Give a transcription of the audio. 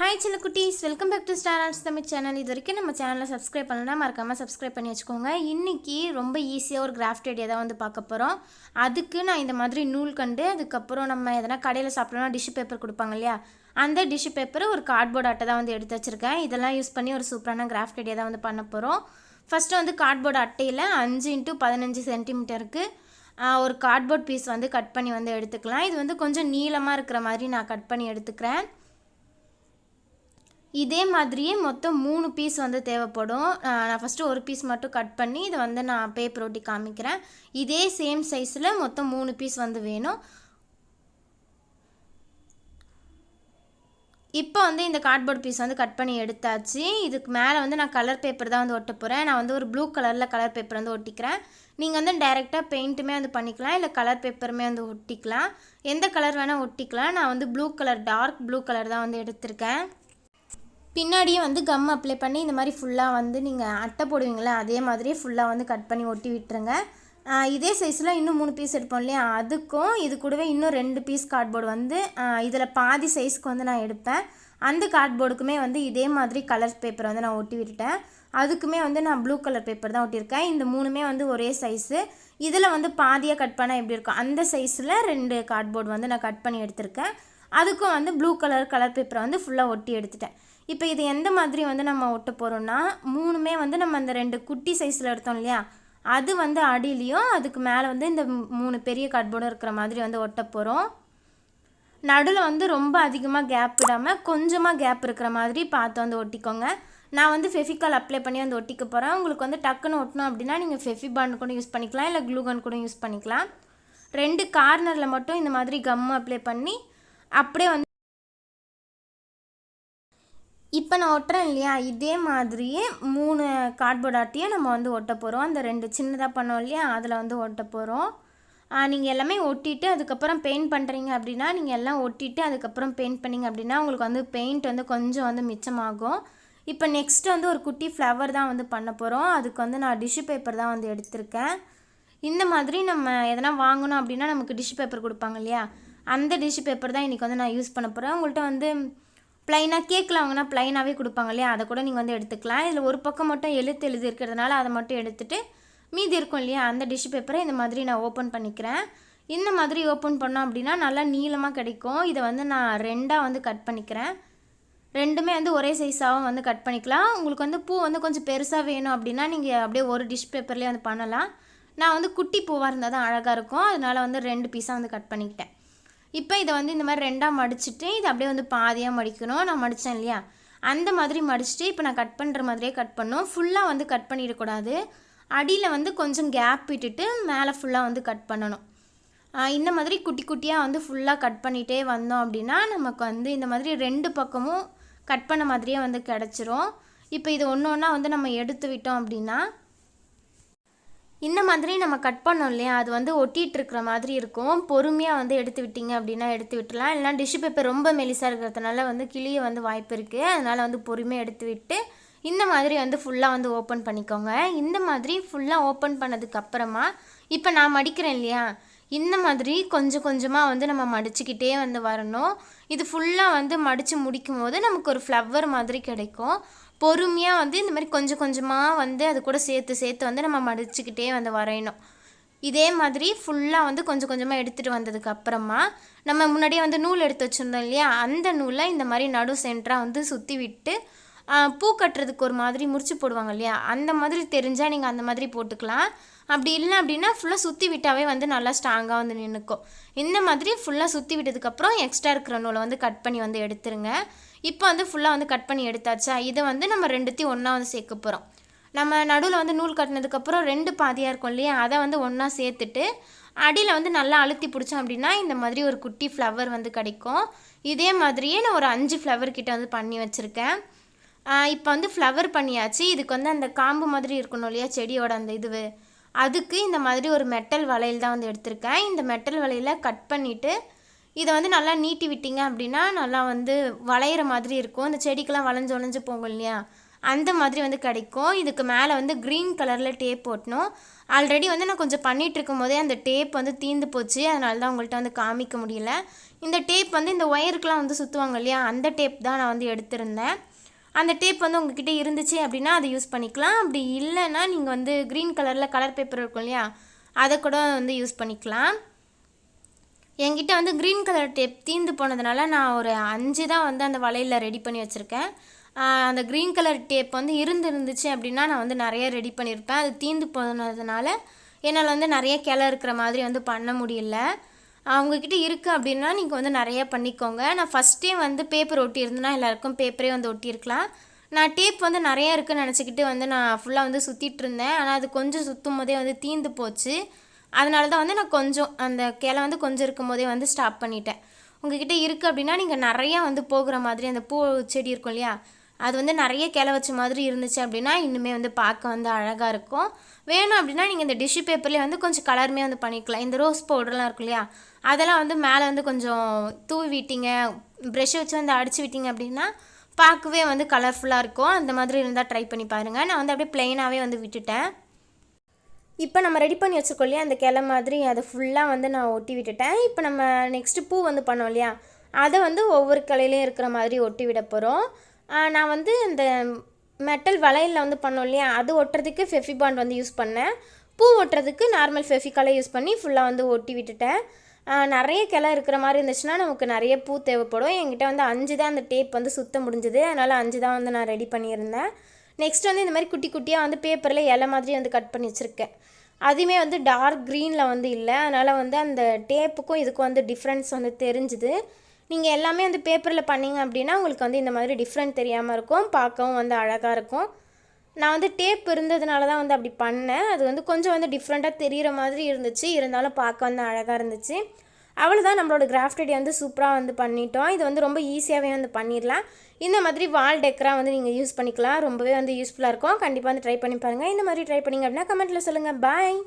Hi chilla குட்டீஸ், welcome back to star arts Tamil channel. இது வரைக்கும் நம்ம சேனலை சப்ஸ்கிரைப் பண்ணலன்னா மறக்காமல் சப்ஸ்கிரைப் பண்ணி வச்சுக்கோங்க. இன்றைக்கி ரொம்ப ஈஸியாக ஒரு கிராஃப்ட் ஐடியா தான் வந்து பார்க்க போகிறோம். அதுக்கு நான் இந்த மாதிரி நூல் கண்டு, அதுக்கப்புறம் நம்ம எதனா கடையில் சாப்பிட்றோன்னா டிஷ்யூ பேப்பர் கொடுப்பாங்க இல்லையா, அந்த டிஷ்யூ பேப்பர் ஒரு கார்ட்போர்ட் அட்டை தான் வந்து எடுத்து வச்சுருக்கேன். இதெல்லாம் யூஸ் பண்ணி ஒரு சூப்பரான கிராஃப்ட் ஐடியா தான் வந்து பண்ண போகிறோம். ஃபஸ்ட்டு வந்து கார்ட்போர்ட் அட்டையில் 5x15 சென்டிமீட்டருக்கு ஒரு கார்ட்போர்ட் பீஸ் வந்து கட் பண்ணி வந்து எடுத்துக்கலாம். இது வந்து கொஞ்சம் நீளமாக இருக்கிற மாதிரி நான் கட் பண்ணி எடுத்துக்கிறேன். இதே மாதிரியே மொத்தம் 3 பீஸ் வந்து தேவைப்படும். நான் ஃபஸ்ட்டு ஒரு பீஸ் மட்டும் கட் பண்ணி இதை வந்து நான் பேப்பர் ஒட்டி காமிக்கிறேன். இதே சேம் சைஸில் மொத்தம் 3 பீஸ் வந்து வேணும். இப்போ வந்து இந்த கார்ட்போர்ட் பீஸ் வந்து கட் பண்ணி எடுத்தாச்சு. இதுக்கு மேலே வந்து நான் கலர் பேப்பர் தான் வந்து ஒட்ட போகிறேன். நான் வந்து ஒரு ப்ளூ கலரில் கலர் பேப்பர் வந்து ஒட்டிக்கிறேன். நீங்கள் வந்து டைரெக்டாக பெயிண்ட்டுமே வந்து பண்ணிக்கலாம், இல்லை கலர் பேப்பருமே வந்து ஒட்டிக்கலாம். எந்த கலர் வேணால் ஒட்டிக்கலாம். நான் வந்து blue colour, dark blue colour தான் வந்து எடுத்திருக்கேன். பின்னாடியே வந்து கம் அப்ளை பண்ணி இந்த மாதிரி ஃபுல்லாக வந்து நீங்கள் அட்டை போடுவீங்களே அதே மாதிரியே ஃபுல்லாக வந்து கட் பண்ணி ஒட்டி விட்டுருங்க. இதே சைஸில் இன்னும் 3 பீஸ் எடுப்போம் இல்லையா, அதுக்கும் இது கூடவே இன்னும் 2 பீஸ் கார்ட்போர்டு வந்து இதில் பாதி சைஸ்க்கு வந்து நான் எடுப்பேன். அந்த கார்ட்போர்டுக்குமே வந்து இதே மாதிரி கலர் பேப்பர் வந்து நான் ஒட்டி விட்டுட்டேன். அதுக்குமே வந்து நான் ப்ளூ கலர் பேப்பர் தான் ஒட்டியிருக்கேன். இந்த 3மே வந்து ஒரே சைஸு. இதில் வந்து பாதியாக கட் பண்ணால் எப்படி இருக்கும், அந்த சைஸில் 2 கார்ட்போர்டு வந்து நான் கட் பண்ணி எடுத்திருக்கேன். அதுக்கும் வந்து ப்ளூ கலர் பேப்பரை வந்து ஃபுல்லாக ஒட்டி எடுத்துட்டேன். இப்போ இது எந்த மாதிரி வந்து நம்ம ஒட்ட போகிறோம்னா, 3மே வந்து நம்ம அந்த 2 குட்டி சைஸில் எடுத்தோம் இல்லையா, அது வந்து அடியிலையும் அதுக்கு மேலே வந்து இந்த 3 பெரிய கார்ட்போர்டும் இருக்கிற மாதிரி வந்து ஒட்ட போகிறோம். நடுவில் வந்து ரொம்ப அதிகமாக கேப் விடாமல் கொஞ்சமாக கேப் இருக்கிற மாதிரி பார்த்து வந்து ஒட்டிக்கோங்க. நான் வந்து ஃபெஃபிகால் அப்ளை பண்ணி வந்து ஒட்டிக்க போகிறேன். உங்களுக்கு வந்து டக்குன்னு ஒட்டணும் அப்படின்னா நீங்கள் ஃபெஃபிபாண்ட் கூட யூஸ் பண்ணிக்கலாம், இல்லை க்ளூகன் கூட யூஸ் பண்ணிக்கலாம். 2 கார்னரில் மட்டும் இந்த மாதிரி கம் அப்ளை பண்ணி அப்படியே வந்து இப்போ நான் ஒட்டுறேன் இல்லையா, இதே மாதிரியே 3 கார்ட்போர்ட் அட்டையும் நம்ம வந்து ஒட்ட போகிறோம். அந்த 2 சின்னதாக பண்ணோம் இல்லையா, அதில் வந்து ஒட்ட போகிறோம். நீங்கள் எல்லாமே ஒட்டிட்டு அதுக்கப்புறம் பெயிண்ட் பண்ணுறீங்க அப்படின்னா, நீங்கள் எல்லாம் ஒட்டிட்டு அதுக்கப்புறம் பெயிண்ட் பண்ணிங்க அப்படின்னா உங்களுக்கு வந்து பெயிண்ட் வந்து கொஞ்சம் வந்து மிச்சமாகும். இப்போ நெக்ஸ்ட்டு வந்து ஒரு குட்டி ஃப்ளவர் தான் வந்து பண்ண போகிறோம். அதுக்கு வந்து நான் டிஷ்யூ பேப்பர் தான் வந்து எடுத்திருக்கேன். இந்த மாதிரி நம்ம எதனா வாங்கணும் அப்படின்னா நமக்கு டிஷ்யூ பேப்பர் கொடுப்பாங்க இல்லையா, அந்த டிஷ்யூ பேப்பர் தான் இன்றைக்கி வந்து நான் யூஸ் பண்ண போகிறேன். உங்கள்கிட்ட வந்து ப்ளைனாக கேக்கில் வாங்கினா ப்ளைனாகவே கொடுப்பாங்க இல்லையா, அதை கூட நீங்கள் வந்து எடுத்துக்கலாம். இதில் ஒரு பக்கம் மட்டும் எழுத்து இருக்கிறதுனால அதை மட்டும் எடுத்துகிட்டு மீதி இருக்கும் இல்லையா, அந்த டிஷ்யூ பேப்பரை இந்த மாதிரி நான் ஓப்பன் பண்ணிக்கிறேன். இந்த மாதிரி ஓப்பன் பண்ணோம் அப்படின்னா நல்லா நீளமாக கிடைக்கும். இதை வந்து நான் 2ஆக வந்து கட் பண்ணிக்கிறேன். 2மே வந்து ஒரே சைஸாகவும் வந்து கட் பண்ணிக்கலாம். உங்களுக்கு வந்து பூ வந்து கொஞ்சம் பெருசாக வேணும் அப்படின்னா நீங்கள் அப்படியே ஒரு டிஷ் பேப்பர்லேயே வந்து பண்ணலாம். நான் வந்து குட்டி பூவாக இருந்தால் தான் அழகாக இருக்கும், அதனால் வந்து 2 பீஸாக வந்து கட் பண்ணிக்கிட்டேன். இப்போ இதை வந்து இந்த மாதிரி 2ஆக மடிச்சுட்டு இதை அப்படியே வந்து பாதியாக மடிக்கணும். நான் மடித்தேன் இல்லையா, அந்த மாதிரி மடிச்சுட்டு இப்போ நான் கட் பண்ணுற மாதிரியே கட் பண்ணணும். ஃபுல்லாக வந்து கட் பண்ணிடக்கூடாது. அடியில் வந்து கொஞ்சம் கேப் விட்டுட்டு மேலே ஃபுல்லாக வந்து கட் பண்ணணும். இந்த மாதிரி குட்டி குட்டியாக வந்து ஃபுல்லாக கட் பண்ணிகிட்டே வந்தோம் அப்படின்னா நமக்கு வந்து இந்த மாதிரி 2 பக்கமும் கட் பண்ண மாதிரியே வந்து கிடச்சிரும். இப்போ இது ஒன்று ஒன்றா வந்து நம்ம எடுத்து விட்டோம் அப்படின்னா இந்த மாதிரி நம்ம கட் பண்ணோம் இல்லையா, அது வந்து ஒட்டிகிட்டு இருக்கிற மாதிரி இருக்கும். பொறுமையாக வந்து எடுத்து விட்டீங்க அப்படின்னா எடுத்து விட்டுலாம். இல்லைனா டிஷ்யூ பேப்பர் ரொம்ப மெலிசாக இருக்கிறதுனால வந்து கிளிய வந்து வாய்ப்பு இருக்குது. அதனால் வந்து பொறுமையாக எடுத்து விட்டு இந்த மாதிரி வந்து ஃபுல்லாக வந்து ஓப்பன் பண்ணிக்கோங்க. இந்த மாதிரி ஃபுல்லாக ஓப்பன் பண்ணதுக்கப்புறமா இப்போ நான் மடிக்கிறேன் இல்லையா, இந்த மாதிரி கொஞ்சம் கொஞ்சமாக வந்து நம்ம மடிச்சுக்கிட்டே வந்து வரணும். இது ஃபுல்லாக வந்து மடித்து முடிக்கும் போது நமக்கு ஒரு ஃப்ளவர் மாதிரி கிடைக்கும். பொறுமையாக வந்து இந்த மாதிரி கொஞ்சம் கொஞ்சமாக வந்து அது கூட சேர்த்து வந்து நம்ம மடிச்சுக்கிட்டே வந்து வரையணும். இதே மாதிரி ஃபுல்லாக வந்து கொஞ்சம் கொஞ்சமாக எடுத்துகிட்டு வந்ததுக்கப்புறமா நம்ம முன்னாடியே வந்து நூல் எடுத்து வச்சுருந்தோம் இல்லையா, அந்த நூலை இந்த மாதிரி நடு சென்டராக வந்து சுற்றி விட்டு பூ கட்டுறதுக்கு ஒரு மாதிரி முடிச்சு போடுவாங்க இல்லையா, அந்த மாதிரி தெரிஞ்சால் நீங்கள் அந்த மாதிரி போட்டுக்கலாம். அப்படி இல்லை அப்படின்னா ஃபுல்லாக சுற்றி விட்டாவே வந்து நல்லா ஸ்ட்ராங்காக வந்து நின்றுக்கும். இந்த மாதிரி ஃபுல்லாக சுற்றி விட்டதுக்கப்புறம் எக்ஸ்ட்ரா இருக்கிற நூலை வந்து கட் பண்ணி வந்து எடுத்துருங்க. இப்போ வந்து ஃபுல்லாக வந்து கட் பண்ணி எடுத்தாச்சா, இதை வந்து நம்ம 2த்தையும் ஒன்றா வந்து சேர்க்க போகிறோம். நம்ம நடுவில் வந்து நூல் கட்டினதுக்கப்புறம் 2 பாதியாக இருக்கும் இல்லையா, அதை வந்து ஒன்றா சேர்த்துட்டு அடியில் வந்து நல்லா அழுத்தி பிடிச்சோம் அப்படின்னா இந்த மாதிரி ஒரு குட்டி ஃப்ளவர் வந்து கிடைக்கும். இதே மாதிரியே நான் ஒரு 5 ஃப்ளவர் கிட்ட வந்து பண்ணி வச்சுருக்கேன். இப்போ வந்து ஃப்ளவர் பண்ணியாச்சு. இதுக்கு வந்து அந்த காம்பு மாதிரி இருக்கணும் இல்லையா செடியோட அந்த அதுக்கு இந்த மாதிரி ஒரு மெட்டல் வளையல் தான் வந்து எடுத்திருக்கேன். இந்த மெட்டல் வளையலை கட் பண்ணிவிட்டு இதை வந்து நல்லா நீட்டி விட்டீங்க அப்படின்னா நல்லா வந்து வளையிற மாதிரி இருக்கும். இந்த செடிக்கெல்லாம் வளைஞ்சு போகும் இல்லையா, அந்த மாதிரி வந்து கிடைக்கும். இதுக்கு மேலே வந்து க்ரீன் கலரில் டேப் போட்டணும். ஆல்ரெடி வந்து நான் கொஞ்சம் பண்ணிகிட்டு இருக்கும் போதே அந்த டேப் வந்து தீர்ந்து போச்சு, அதனால தான் உங்கள்கிட்ட வந்து காமிக்க முடியல. இந்த டேப் வந்து இந்த ஒயருக்கெலாம் வந்து சுற்றுவாங்க இல்லையா, அந்த டேப் தான் நான் வந்து எடுத்திருந்தேன். அந்த டேப் வந்து உங்ககிட்ட இருந்துச்சு அப்படின்னா அதை யூஸ் பண்ணிக்கலாம். அப்படி இல்லைன்னா நீங்கள் வந்து க்ரீன் கலரில் கலர் பேப்பர் இருக்கும் இல்லையா, அதை கூட வந்து யூஸ் பண்ணிக்கலாம். என்கிட்ட வந்து க்ரீன் கலர் டேப் தீர்ந்து போனதுனால நான் ஒரு 5 தான் வந்து அந்த வளையலில் ரெடி பண்ணி வச்சுருக்கேன். அந்த க்ரீன் கலர் டேப் வந்து இருந்துச்சு அப்படின்னா நான் வந்து நிறைய ரெடி பண்ணியிருப்பேன். அது தீர்ந்து போனதுனால என்னால் வந்து நிறைய கிளை இருக்கிற மாதிரி வந்து பண்ண முடியல. உங்ககிட்ட இருக்குது அப்படின்னா நீங்கள் வந்து நிறைய பண்ணிக்கோங்க. நான் ஃபஸ்ட்டே வந்து பேப்பர் ஒட்டியிருந்தேன்னா எல்லாேருக்கும் பேப்பரே வந்து ஒட்டியிருக்கலாம். நான் டேப் வந்து நிறையா இருக்குதுன்னு நினச்சிக்கிட்டு வந்து நான் ஃபுல்லாக வந்து சுற்றிட்டு இருந்தேன். ஆனால் அது கொஞ்சம் சுற்றும் போதே வந்து தீர்ந்து போச்சு. அதனால தான் வந்து நான் கொஞ்சம் அந்த கிளை வந்து கொஞ்சம் இருக்கும் போதே வந்து ஸ்டாப் பண்ணிட்டேன். உங்ககிட்ட இருக்குது அப்படின்னா நீங்கள் நிறையா வந்து போகிற மாதிரி அந்த பூ செடி இருக்கும் இல்லையா, அது வந்து நிறைய கிளை வச்ச மாதிரி இருந்துச்சு அப்படின்னா இன்னுமே வந்து பார்க்க வந்து அழகாக இருக்கும். வேணும் அப்படின்னா நீங்கள் இந்த டிஷ்யூ பேப்பர்லேயே வந்து கொஞ்சம் கலருமே வந்து பண்ணிக்கலாம். இந்த ரோஸ் பவுடர்லாம் இருக்கும் இல்லையா, அதெல்லாம் வந்து மேலே வந்து கொஞ்சம் தூவி விட்டீங்க, ப்ரெஷ்ஷை வச்சு வந்து அடித்து விட்டீங்க அப்படின்னா பார்க்கவே வந்து கலர்ஃபுல்லாக இருக்கும். அந்த மாதிரி இருந்தால் ட்ரை பண்ணி பாருங்கள். நான் வந்து அப்படியே ப்ளெயினாகவே வந்து விட்டுட்டேன். இப்போ நம்ம ரெடி பண்ணி வச்சுருக்கோம் இல்லையா அந்த கிளை மாதிரி, அதை ஃபுல்லாக வந்து நான் ஒட்டி விட்டுட்டேன். இப்போ நம்ம நெக்ஸ்ட்டு பூ வந்து பண்ணோம் இல்லையா, அதை வந்து ஒவ்வொரு கிளையிலையும் இருக்கிற மாதிரி ஒட்டி விட போகிறோம். நான் வந்து இந்த மெட்டல் வளையலில் வந்து பண்ணோம் இல்லையா, அது ஒட்டுறதுக்கு ஃபெஃபிபாண்ட் வந்து யூஸ் பண்ணேன். பூ ஒட்டுறதுக்கு நார்மல் ஃபெஃபிகாலை யூஸ் பண்ணி ஃபுல்லாக வந்து ஒட்டி விட்டுட்டேன். நிறைய கிளை இருக்கிற மாதிரி இருந்துச்சுன்னா நமக்கு நிறைய பூ தேவைப்படும். என்கிட்ட வந்து 5 தான் அந்த டேப் வந்து சுத்த முடிஞ்சுது. அதனால் 5 தான் வந்து நான் ரெடி பண்ணியிருந்தேன். நெக்ஸ்ட் வந்து இந்த மாதிரி குட்டி குட்டியாக வந்து பேப்பரில் இலை மாதிரி வந்து கட் பண்ணி வச்சுருக்கேன். அதுவுமே வந்து டார்க் க்ரீனில் வந்து இல்லை. அதனால் வந்து அந்த டேப்புக்கும் இதுக்கும் வந்து டிஃப்ரென்ஸ் வந்து தெரிஞ்சுது. நீங்கள் எல்லாமே வந்து பேப்பரில் பண்ணிங்க அப்படின்னா உங்களுக்கு வந்து இந்த மாதிரி டிஃப்ரெண்ட் தெரியாமல் இருக்கும், பார்க்கவும் வந்து அழகாக இருக்கும். நான் வந்து டேப் இருந்ததுனால தான் வந்து அப்படி பண்ணேன். அது வந்து கொஞ்சம் வந்து டிஃப்ரெண்ட்டாக தெரிகிற மாதிரி இருந்துச்சு, இருந்தாலும் பார்க்க வந்து அழகாக இருந்துச்சு. அவ்வளோதான், நம்மளோட கிராஃப்ட் ஐடியா வந்து சூப்பராக வந்து பண்ணிட்டோம். இது வந்து ரொம்ப ஈஸியாகவே வந்து பண்ணிடலாம். இந்த மாதிரி வால் டெக்கராக வந்து நீங்கள் யூஸ் பண்ணிக்கலாம். ரொம்பவே வந்து யூஸ்ஃபுல்லாக இருக்கும். கண்டிப்பாக வந்து ட்ரை பண்ணி பாருங்கள். இந்த மாதிரி ட்ரை பண்ணிங்க அப்படின்னா கமெண்ட்டில் சொல்லுங்கள். பாய்.